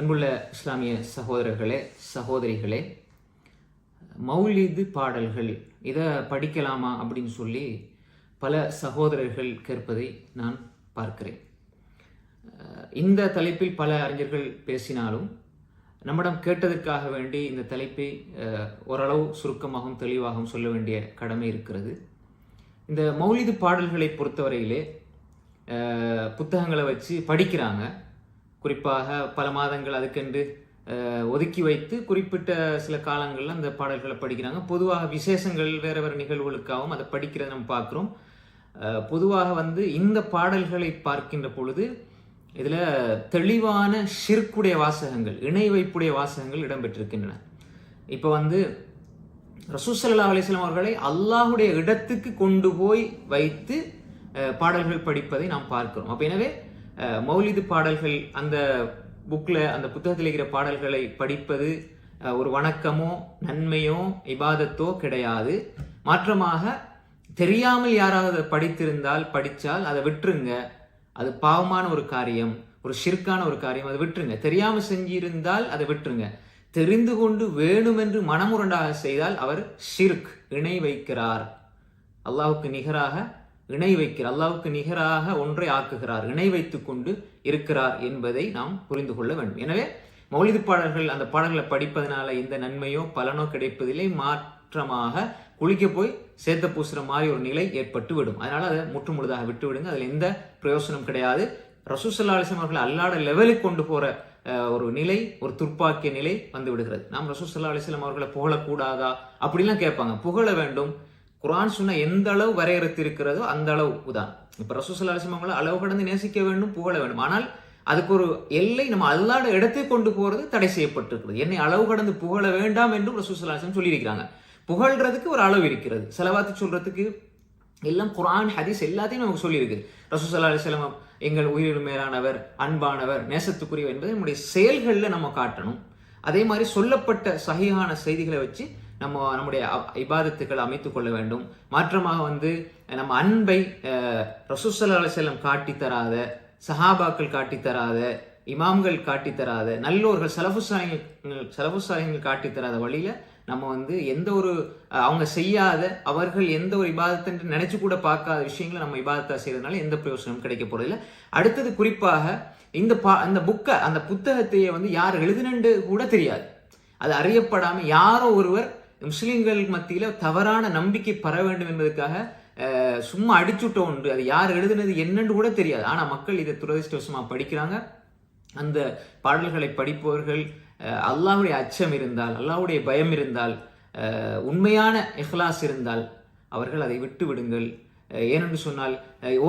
அன்புள்ள இஸ்லாமிய சகோதரர்களே, சகோதரிகளே, மௌலிது பாடல்கள் இதை படிக்கலாமா அப்படின்னு சொல்லி பல சகோதரர்கள் கேட்பதை நான் பார்க்கிறேன். இந்த தலைப்பில் பல அறிஞர்கள் பேசினாலும் நம்மிடம் கேட்டதற்காக வேண்டி இந்த தலைப்பை ஓரளவு சுருக்கமாகவும் தெளிவாகவும் சொல்ல வேண்டிய கடமை இருக்கிறது. இந்த மௌலிது பாடல்களை பொறுத்தவரையிலே புத்தகங்களை வச்சு படிக்கிறாங்க. குறிப்பாக பல மாதங்கள் அதுக்கென்று ஒதுக்கி வைத்து குறிப்பிட்ட சில காலங்களில் அந்த பாடல்களை படிக்கிறாங்க. பொதுவாக விசேஷங்கள் வேறு வேறு நிகழ்வுகளுக்காகவும் அதை படிக்கிறத நம்ம பார்க்குறோம். பொதுவாக இந்த பாடல்களை பார்க்கின்ற பொழுது இதில் தெளிவான ஷிர்க்குடைய வாசகங்கள், இணை வைப்புடைய வாசகங்கள் இடம்பெற்றிருக்கின்றன. இப்போ ரசூல் ஸல்லல்லாஹு அலைஹி வஸல்லம் அவர்களை அல்லாஹுடைய இடத்துக்கு கொண்டு போய் வைத்து பாடல்கள் படிப்பதை நாம் பார்க்கிறோம். அப்போ எனவே மௌலிது பாடல்கள் அந்த புக்கில், அந்த புத்தகத்தில் இருக்கிற பாடல்களை படிப்பது ஒரு வணக்கமோ நன்மையோ இபாதத்தோ கிடையாது. மாற்றமாக தெரியாமல் யாராவது படித்தால் அதை விட்டுருங்க. அது பாவமான ஒரு காரியம், ஒரு ஷிர்கான ஒரு காரியம், அதை விட்டுருங்க. தெரியாமல் செஞ்சிருந்தால் அதை விட்டுருங்க. தெரிந்து கொண்டு வேணுமென்று மனமுரண்டாக செய்தால் அவர் ஷிர்க், இணை வைக்கிறார், அல்லாஹுக்கு நிகராக இணை வைக்கிறார், அல்லாஹுக்கு நிகராக ஒன்றை ஆக்குகிறார், இணை வைத்துக் கொண்டு இருக்கிறார் என்பதை நாம் புரிந்து கொள்ள வேண்டும். எனவே மௌலிது பாடல்கள், அந்த பாடல்களை படிப்பதனால எந்த நன்மையோ பலனோ கிடைப்பதில்லை. மாற்றமாக குளிக்க போய் சேத்த பூசுற மாதிரி ஒரு நிலை ஏற்பட்டு விடும். அதனால அதை முற்று முழுதாக விட்டு விடுங்க. அதில் எந்த பிரயோசனம் கிடையாது. ரசூல் ஸல்லல்லாஹு அலைஹி வஸல்லம் அவர்கள் அல்லாஹ்வுடைய லெவலுக்கு கொண்டு போற ஒரு நிலை, ஒரு துர்ப்பாக்கிய நிலை வந்து விடுகிறது. நாம் ரசூல் ஸல்லல்லாஹு அலைஹி வஸல்லம் அவர்களை புகழக்கூடாதா அப்படிலாம் கேட்பாங்க. புகழ வேண்டும். குர்ஆன் சொன்ன எந்த அளவு வரையறுத்து இருக்கிறதோ அந்த அளவு தான். இப்ப ரசூல் ஸல்லல்லாஹு அலைஹி வஸல்லம் அவங்களை அளவு கடந்து நேசிக்க வேண்டும், புகழ வேண்டும். ஆனால் அதுக்கு ஒரு எல்லை, நம்ம அல்லாஹ்வுடைய இடத்தை கொண்டு போறது தடை செய்யப்பட்டிருக்கிறது. என்னை அளவு கடந்து புகழ வேண்டாம் என்றும் ரசூல் ஸல்லல்லாஹு அலைஹி வஸல்லம் சொல்லியிருக்கிறாங்க. புகழ்றதுக்கு ஒரு அளவு இருக்கிறது. ஸலவாத்து சொல்றதுக்கு எல்லாம் குர்ஆன் ஹதீஸ் எல்லாத்தையும் நமக்கு சொல்லியிருக்கு. ரசூல் ஸல்லல்லாஹு அலைஹி வஸல்லம் எங்கள் உயிரிலும் மேலானவர், அன்பானவர், நேசத்துக்குரியவர் என்பதை நம்முடைய செயல்களில் நம்ம காட்டணும். அதே மாதிரி சொல்லப்பட்ட சஹீஹான செய்திகளை வச்சு நம்முடைய இபாதத்துக்களை அமைத்துக் கொள்ள வேண்டும். மாற்றமாக நம்ம அன்பை ரசூல் ஸல்லல்லாஹு அலைஹி வஸல்லம் காட்டித்தராத, சஹாபாக்கள் காட்டித்தராத, இமாம்கள் காட்டித்தராத, நல்லோர்கள் சலஃபு சாலிஹீன்கள் காட்டித்தராத வழியில நம்ம எந்த ஒரு அவங்க செய்யாத, அவர்கள் எந்த ஒரு இபாதத்தை நினைச்சு கூட பார்க்காத விஷயங்களை நம்ம இபாதத்தா செய்யறதுனால எந்த பிரயோசனமும் கிடைக்க போறதில்லை. அடுத்தது குறிப்பாக அந்த புக்கை, அந்த புத்தகத்தையே யார் எழுதுனண்டு கூட தெரியாது. அது அறியப்படாம யாரோ ஒருவர் முஸ்லிம்கள் மத்தியில தவறான நம்பிக்கை பெற வேண்டும் என்பதற்காக சும்மா அடிச்சுட்ட ஒன்று, அது யார் எழுதுனது என்னன்னு கூட தெரியாது. ஆனா மக்கள் இதை துரதிர்ஷ்டவசமா படிக்கிறாங்க. அந்த பாடல்களை படிப்பவர்கள் அல்லாஹ்வுடைய அச்சம் இருந்தால், அல்லாஹ்வுடைய பயம் இருந்தால், உண்மையான இஹ்லாஸ் இருந்தால் அவர்கள் அதை விட்டு விடுங்கள். ஏனென்று சொன்னால்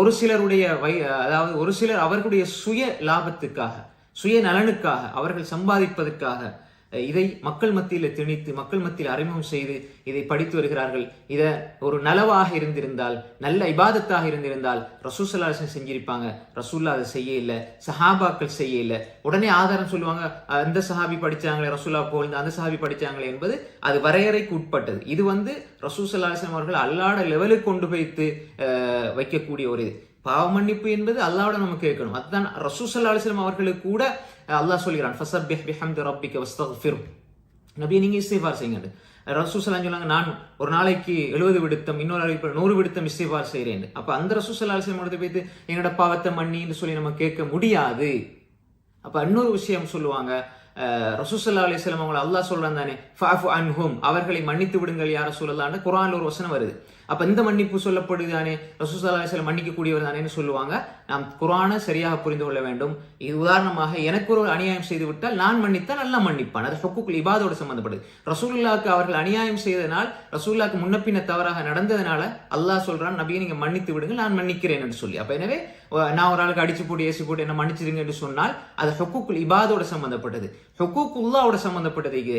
ஒரு சிலர் அவர்களுடைய சுய லாபத்துக்காக, சுய நலனுக்காக, அவர்கள் சம்பாதிப்பதற்காக இதை மக்கள் மத்தியில் திணித்து, மக்கள் மத்தியில் அறிமுகம் செய்து இதை படித்து வருகிறார்கள். இதை ஒரு நலவாக இருந்திருந்தால், நல்ல இபாதத்தாக இருந்திருந்தால் ரசூல் ஸல்லல்லாஹு அலைஹி வஸல்லம் செஞ்சிருப்பாங்க. ரசூல்லா அதை செய்ய இல்லை, சஹாபாக்கள் செய்ய இல்லை. உடனே ஆதாரம் சொல்லுவாங்க, அந்த சஹாபி படிச்சாங்களே, ரசூல்லா போல் அந்த சஹாபி படிச்சாங்களே என்பது அது வரையறைக்கு உட்பட்டது. இது ரசூல் ஸல்லல்லாஹு அலைஹி வஸல்லம் அவர்கள் அல்லாஹ்வுடைய லெவலுக்கு கொண்டு வைத்து வைக்கக்கூடிய ஒரு இது. பாவ மன்னிப்பு என்பது அல்லாஹ்விட நம்ம கேட்கணும். அதுதான் ரசூல் ஸல்லல்லாஹு அலைஹி வஸல்லம் அவர்களுக்கு கூட அல்லாஹ் சொல்கிறான், ஃபஸப்பிஹ் பிஹம்தி ரப்பிக வஸ்தக்ஃபிர், நபியே நீங்க இஸ்திக்ஃபார் செய்யுங்க. ரசூல் ஸல்லல்லாஹு சொன்னாங்க, நான் ஒரு நாளைக்கு 70 விடுத்தம், இன்னொரு நாளைக்கு 100 விடுத்தம் இஸ்திக்ஃபார் செய்கிறேன். அப்ப அந்த ரசூல் ஸல்லல்லாஹு அலைஹி வஸல்லம் போயிட்டு எங்களோட பாவத்தை மன்னின்னு சொல்லி நம்ம கேட்க முடியாது. அப்ப இன்னொரு விஷயம் சொல்லுவாங்க, ரசூல் ஸல்லல்லாஹு அலைஹி வஸல்லம் அவங்களை அல்லாஹ் சொல்றான் தானே, ஃபஅஃபு அன்ஹும், அவர்களை மன்னித்து விடுங்கள் யா ரசூலல்லாஹ்னு குர்ஆன்ல ஒரு வசனம் வருது. அப்ப இந்த மன்னிப்பு சொல்லப்படுதானே, ரசூல் ஸல்லல்லாஹு அலைஹி வஸல்லம் மன்னிக்க கூடியவர் தானேன்னு சொல்லுவாங்க. நாம் குர்ஆனை சரியாக புரிந்து கொள்ள வேண்டும். இது உதாரணமாக, எனக்கு ஒரு அநியாயம் செய்து விட்டால் நான் மன்னித்தால் நல்லா மன்னிப்பான். அது ஹுக்கூக்குல் இபாதோடு சம்பந்தப்பட்டது. ரசூலுல்லாஹ்க்கு அவர்கள் அநியாயம் செய்ததனால், ரசூலுல்லாஹ்க்கு முன்னப்பின்ன தவறாக நடந்ததனால அல்லாஹ் சொல்றான், நபியை நீங்க மன்னித்து விடுங்கள், நான் மன்னிக்கிறேன் என்று சொல்லி. அப்ப எனவே நான் ஒரு ஆளுக்கு அடிச்சு போட்டு ஏசி போட்டு என்ன மன்னிச்சிருங்க என்று சொன்னால் அது ஹுக்கூக்குல் இபாதோடு சம்பந்தப்பட்டது. ஹுக்கூக்குல்லாஹ்வோடு சம்பந்தப்பட்டது.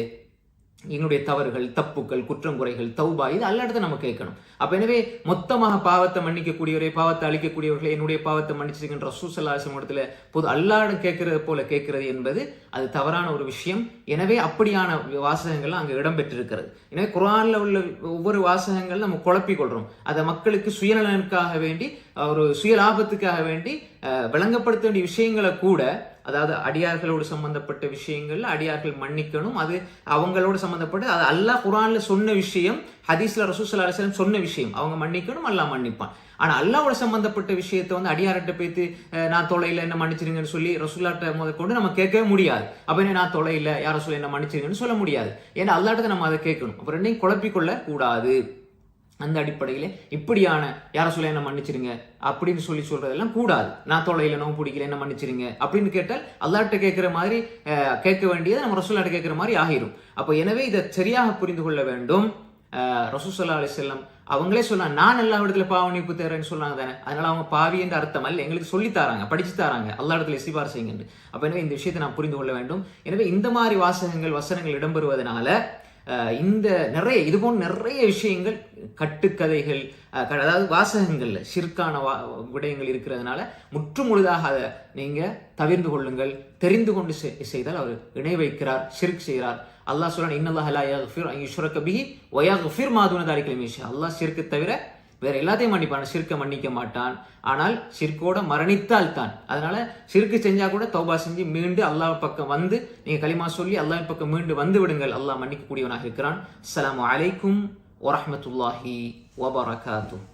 என்னுடைய தவறுகள், தப்புக்கள், குற்றம் குறைகள், தௌபா, இது அல்லாஹ்ட்ட நம்ம கேட்கணும். அப்ப எனவே மொத்தமாக பாவத்தை மன்னிக்கக்கூடியவரே, பாவத்தை அழிக்கக்கூடியவர்களே, என்னுடைய பாவத்தை மன்னிச்சிருக்கின்ற ரசூல் ஸல்லல்லாஹு அலைஹி வஸல்லம் பொது அல்லாஹ்விடம் கேட்கறது போல கேட்கிறது என்பது அது தவறான ஒரு விஷயம். எனவே அப்படியான வாசகங்கள் அங்கு இடம்பெற்றிருக்கிறது. எனவே குர்ஆன்ல உள்ள ஒவ்வொரு வாசகங்கள் நம்ம குழப்பிக் கொள்றோம். அதை மக்களுக்கு சுயநலனுக்காக வேண்டி, ஒரு சுய லாபத்துக்காக வேண்டி விளங்கப்படுத்த வேண்டிய விஷயங்களை கூட அதாவது அடியார்களோடு சம்பந்தப்பட்ட விஷயங்கள்ல அடியார்கள் மன்னிக்கணும், அது அவங்களோடு சம்பந்தப்பட்டு அது அல்லாஹ் குர்ஆன்ல சொன்ன விஷயம், ஹதீஸ்ல ரசூல் ஸல்லல்லாஹு அலைஹி வஸல்லம் சொன்ன விஷயம், அவங்க மன்னிக்கணும், அல்லாஹ் மன்னிப்பான். ஆனா அல்லாஹ்வோட சம்பந்தப்பட்ட விஷயத்தை வந்து அடியார்கிட்ட போய்த்து நான் தொலைல என்ன மன்னிச்சிருங்கன்னு சொல்லி ரசூலுல்லாஹ்ட்ட முதற்கொண்டு நம்ம கேட்கவே முடியாது. அப்ப என்ன நான் தொலைல யார் ரசூல் என்ன மன்னிச்சிருங்கன்னு சொல்ல முடியாது. ஏன்னா அல்லாஹ்ட்ட நம்ம அதை கேட்கணும். அப்ப ரெண்டையும் குழப்பிக்கொள்ள கூடாது. அந்த அடிப்படையில இப்படியான யார சொல்ல என்ன மன்னிச்சிருங்க அப்படின்னு சொல்றதெல்லாம் கூடாது. நான் தொலைல நோவு பிடிக்கல என்ன மன்னிச்சிருங்க அப்படின்னு கேட்டால் அல்லாஹ்ட்ட கேட்கிற மாதிரி கேட்க வேண்டியது நம்ம ரசூலுல்லாஹ்ட்ட கேட்கிற மாதிரி ஆகிரும். அப்ப எனவே இதை சரியாக புரிந்து கொள்ள வேண்டும். ரசூல் ஸல்லல்லாஹு அலைஹி வஸல்லம் அவங்களே சொன்னாங்க, நான் எல்லா இடத்துல பாவ மன்னிப்பு தேர்றேன்னு சொன்னாங்க தானே. அதனால அவங்க பாவி என்ற அர்த்தம் அல்ல, எங்களுக்கு சொல்லி தராங்க, படிச்சு தராங்க, அல்லா இடத்துல இஸ்திக்ஃபார் செய்யுங்க. அப்ப எனவே இந்த விஷயத்தை நாம் புரிந்து கொள்ள வேண்டும். எனவே இந்த மாதிரி வாசகங்கள் வசனங்கள் இடம்பெறுவதனால இந்த நிறைய இதுபோன்ற நிறைய விஷயங்கள் கட்டுக்கதைகள், அதாவது வாசகங்கள்ல ஷிர்கான விடயங்கள் இருக்கிறதுனால முற்றுமுழுதாக அதை நீங்க தவிர்ந்து கொள்ளுங்கள். தெரிந்து கொண்டு செய்தால் அவர் இணை வைக்கிறார், ஷிர்க் செய்கிறார். அல்லாஹ் சொல்றான், இன்னல்லாஹ லா யக்ஃபிரு அன் யுஷ்ரக பிஹி வ யக்ஃபிரு மா தூன தாலிக லிமன் யஷா. அல்லாஹ் ஷிர்க்கை தவிர வேற எல்லாத்தையும் மன்னிப்பான், ஷிர்க்கை மன்னிக்க மாட்டான். ஆனால் ஷிர்கோட மரணித்தால் தான். அதனால ஷிர்க்கு செஞ்சா கூட தௌபா செஞ்சு மீண்டு அல்லாஹ் பக்கம் வந்து நீங்க கலிமா சொல்லி அல்லாஹ் பக்கம் மீண்டு வந்து விடுங்கள். அல்லாஹ் மன்னிக்க கூடியவனாக இருக்கிறான். அஸ்ஸலாமு அலைக்கும் வரஹ்மத்துல்லாஹி வபரகாத்துஹு.